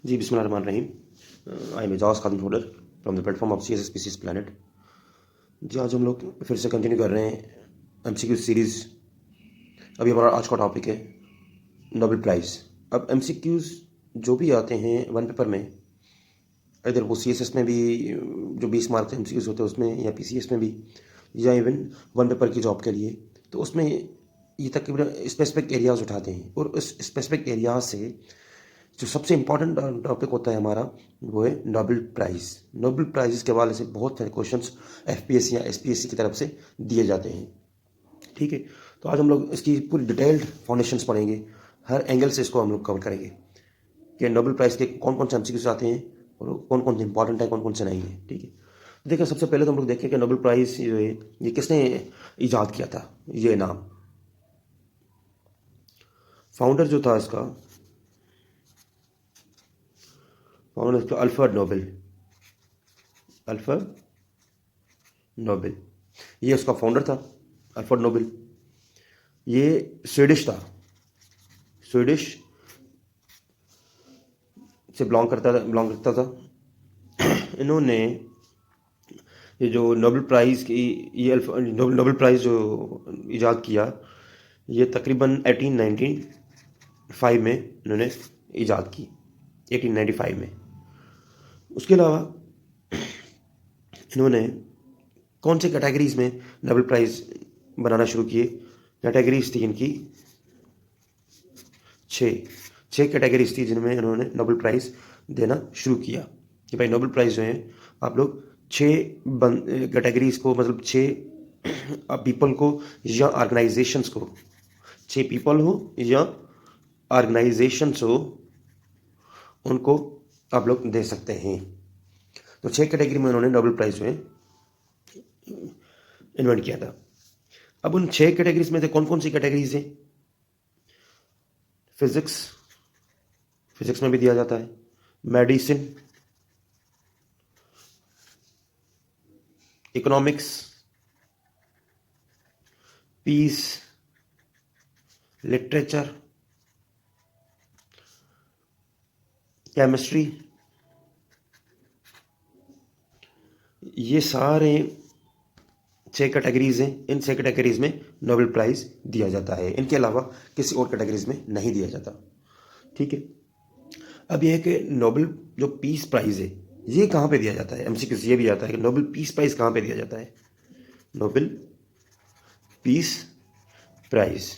जी बिस्मिल्लाहिर्रहमानिर्रहीम। I am Ejaz Khalid holder from the platform of CSS species planet. जी आज हम लोग फिर से कंटिन्यू कर रहे हैं MCQ सीरीज़। अभी हमारा आज का टॉपिक है नोबेल प्राइज़। अब MCQs जो भी आते हैं वन पेपर में, इधर वो CSS में भी जो 20 मार्क्स MCQs होते हैं उसमें, या PCS में भी, या इवन वन पेपर की जॉब के लिए, तो उसमें ये तकरीबन स्पेसिफिक एरियाज़ उठाते हैं। और उस स्पेसिफिक एरियाज से जो सबसे इम्पॉर्टेंट टॉपिक होता है हमारा, वो है नोबेल प्राइज़। नोबेल प्राइज़ के हवाले से बहुत सारे क्वेश्चंस FPSC या SPSC की तरफ से दिए जाते हैं। ठीक है, तो आज हम लोग इसकी पूरी डिटेल्ड फाउंडेशंस पढ़ेंगे, हर एंगल से इसको हम लोग कवर करेंगे कि नोबेल प्राइज़ के कौन कौन से MCQs आते हैं और कौन कौन से इंपॉर्टेंट है, कौन कौन से नहीं है। ठीक है, तो देखिए सबसे पहले तो हम लोग देखें कि नोबेल प्राइज़ जो है ये किसने ईजाद किया था। ये नाम, फाउंडर जो था इसका, फाउंडर इसका अल्फ्रेड नोबेल। अल्फ्रेड नोबेल, ये उसका फाउंडर था, अल्फ्रेड नोबेल। ये स्वीडिश था, स्वीडिश से बिलोंग करता था। इन्होंने ये जो नोबेल प्राइज़ की, ये नोबेल प्राइज़ जो इजाद किया, ये तकरीबन 1895 में इन्होंने इजाद की, 1895 में। उसके अलावा इन्होंने कौन से कैटेगरीज़ में नोबेल प्राइज़ बनाना शुरू किए। कैटेगरीज थी इनकी छः कैटेगरीज थी जिनमें इन्होंने नोबेल प्राइज़ देना शुरू किया कि भाई नोबेल प्राइज़ जो है आप लोग 6 कैटेगरीज को, मतलब 6 पीपल को या ऑर्गेनाइजेशंस को, 6 पीपल हो या ऑर्गेनाइजेशंस हो, उनको आप लोग दे सकते हैं। तो 6 कैटेगरी में उन्होंने नोबेल प्राइज़ जो है इन्वेंट किया था। अब उन 6 कैटेगरीज में से कौन कौन सी कैटेगरीज हैं? फिजिक्स में भी दिया जाता है, medicine, economics, peace, literature, chemistry, ये सारे 6 कैटेगरीज हैं। इन 6 कैटेगरीज में नोबेल प्राइज़ दिया जाता है, इनके अलावा किसी और कैटेगरीज में नहीं दिया जाता। ठीक है, अब यह है कि नोबेल जो पीस प्राइज़ है ये कहाँ पे दिया जाता है। MCQ ये भी आता है कि नोबेल पीस प्राइज़ कहाँ पे दिया जाता है। नोबेल पीस प्राइज़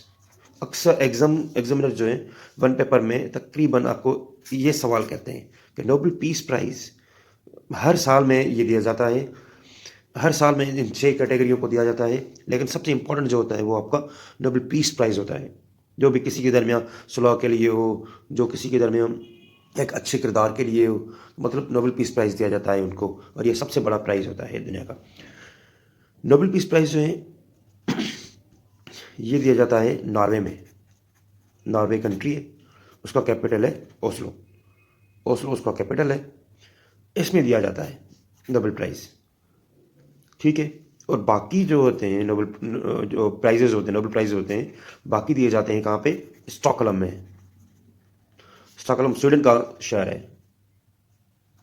अक्सर एग्जामिनर जो है वन पेपर में तकरीबन आपको ये सवाल कहते हैं कि नोबेल पीस प्राइज़ हर साल में ये दिया जाता है। हर साल में इन 6 कैटेगरियों को दिया जाता है, लेकिन सबसे इंपॉर्टेंट जो होता है वो आपका नोबेल पीस प्राइज़ होता है, जो भी किसी के दरमियान सुलह के लिए हो, जो किसी के दरमियान एक अच्छे किरदार के लिए हो, मतलब नोबेल पीस प्राइज़ दिया जाता है उनको। और ये सबसे बड़ा प्राइज़ होता है दुनिया का। नोबेल पीस प्राइज़ जो है ये दिया जाता है नॉर्वे में। नॉर्वे कंट्री है, उसका कैपिटल है ओस्लो। ओस्लो उसका कैपिटल है, इसमें दिया जाता है नोबेल प्राइज़। ठीक है, और बाकी जो होते हैं नोबेल जो प्राइजेज होते हैं, नोबेल प्राइज होते हैं, बाकी दिए जाते हैं कहाँ पे? स्टॉकहोल्म में। स्टॉकहोल्म स्वीडन का शहर है।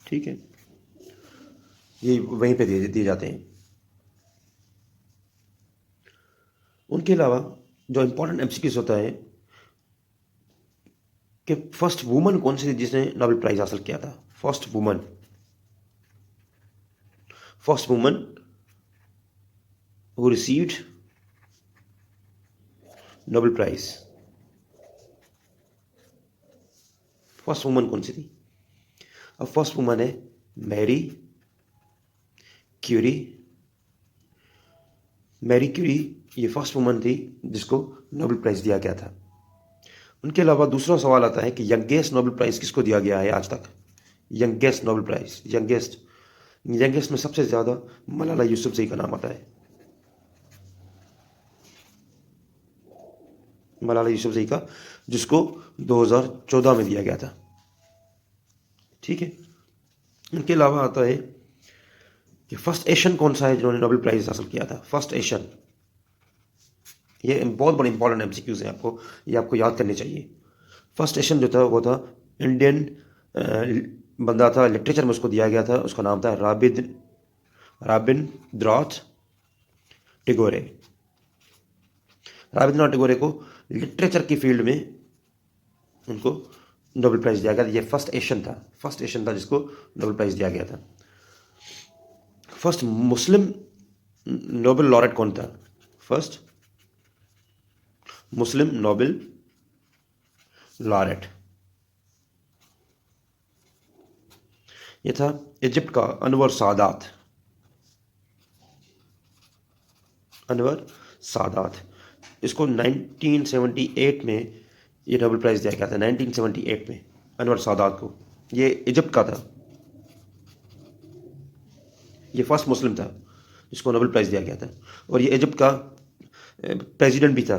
ठीक है, ये वहीं पे दिए जाते हैं। उनके अलावा जो इम्पोर्टेंट MCQs होता है कि फर्स्ट वुमन कौन सी थी जिसने नोबेल प्राइज हासिल किया था। First woman who received Nobel prize. First woman कौन सी थी? अब फर्स्ट वुमन है मैरी क्यूरी। मैरी क्यूरी ये फर्स्ट वुमन थी जिसको नोबेल प्राइज दिया गया था। उनके अलावा दूसरा सवाल आता है कि यंगेस्ट नोबेल प्राइज किसको दिया गया है आज तक। यंगेस्ट नोबेल प्राइज, यंगेस्ट में सबसे ज़्यादा मलाला यूसुफजई का नाम आता है। मलाला यूसुफजई का, जिसको 2014 में दिया गया था। ठीक है, इनके अलावा आता है कि फर्स्ट एशियन कौन सा है जिन्होंने नोबेल प्राइज हासिल किया था। फर्स्ट एशियन, ये बहुत बड़े इंपॉर्टेंट MCQs हैं, आपको ये आपको याद करने चाहिए। फर्स्ट एशियन जो था वो था इंडियन बंदा था, लिटरेचर में उसको दिया गया था, उसका नाम था राबिन्द्रनाथ टैगोर। रविंद्रनाथ टैगोर को लिटरेचर की फील्ड में उनको नोबेल प्राइज़ दिया गया था। ये फर्स्ट एशियन था जिसको नोबेल प्राइज़ दिया गया था। फर्स्ट मुस्लिम नोबेल लॉरेट कौन था? फर्स्ट मुस्लिम नोबेल लॉरेट ये था इजिप्ट का अनवर सादात। इसको 1978 में ये नोबेल प्राइज़ दिया गया था। 1978 में अनवर सादात को। ये इजिप्ट का था, ये फर्स्ट मुस्लिम था जिसको नोबेल प्राइज़ दिया गया था। और ये इजिप्ट का प्रेसिडेंट भी था।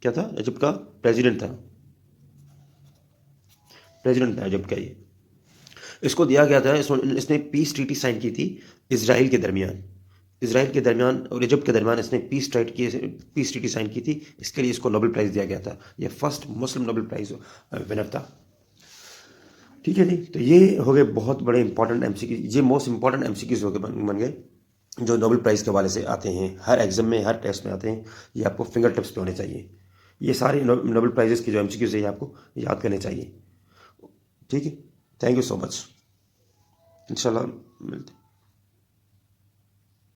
क्या था? इजिप्ट का प्रेसिडेंट था इजिप्ट का। ये इसको दिया गया था, इसने पीस ट्रीटी साइन की थी इसराइल के दरमियान और इजिप्ट के दरमियान। इसने पीस ट्रीटी साइन की थी, इसके लिए इसको नोबेल प्राइज़ दिया गया था। ये first Muslim Nobel prize winner था। ठीक है जी। तो ये हो गए बहुत बड़े इंपॉर्टेंट एमसीक्यू, ये मोस्ट इंपॉर्टेंट एमसीक्यूज हो गए बन गए जो नोबेल प्राइज़ के हवाले से आते हैं, हर एग्जाम में, हर टेस्ट में आते हैं। ये आपको फिंगर टिप्स पे होने चाहिए। ये सारे नोबेल प्राइजेस की जो एमसीक्यूज है ये आपको याद करने चाहिए। ठीक है, थैंक यू सो मच। इंशाल्लाह मिलते हैं।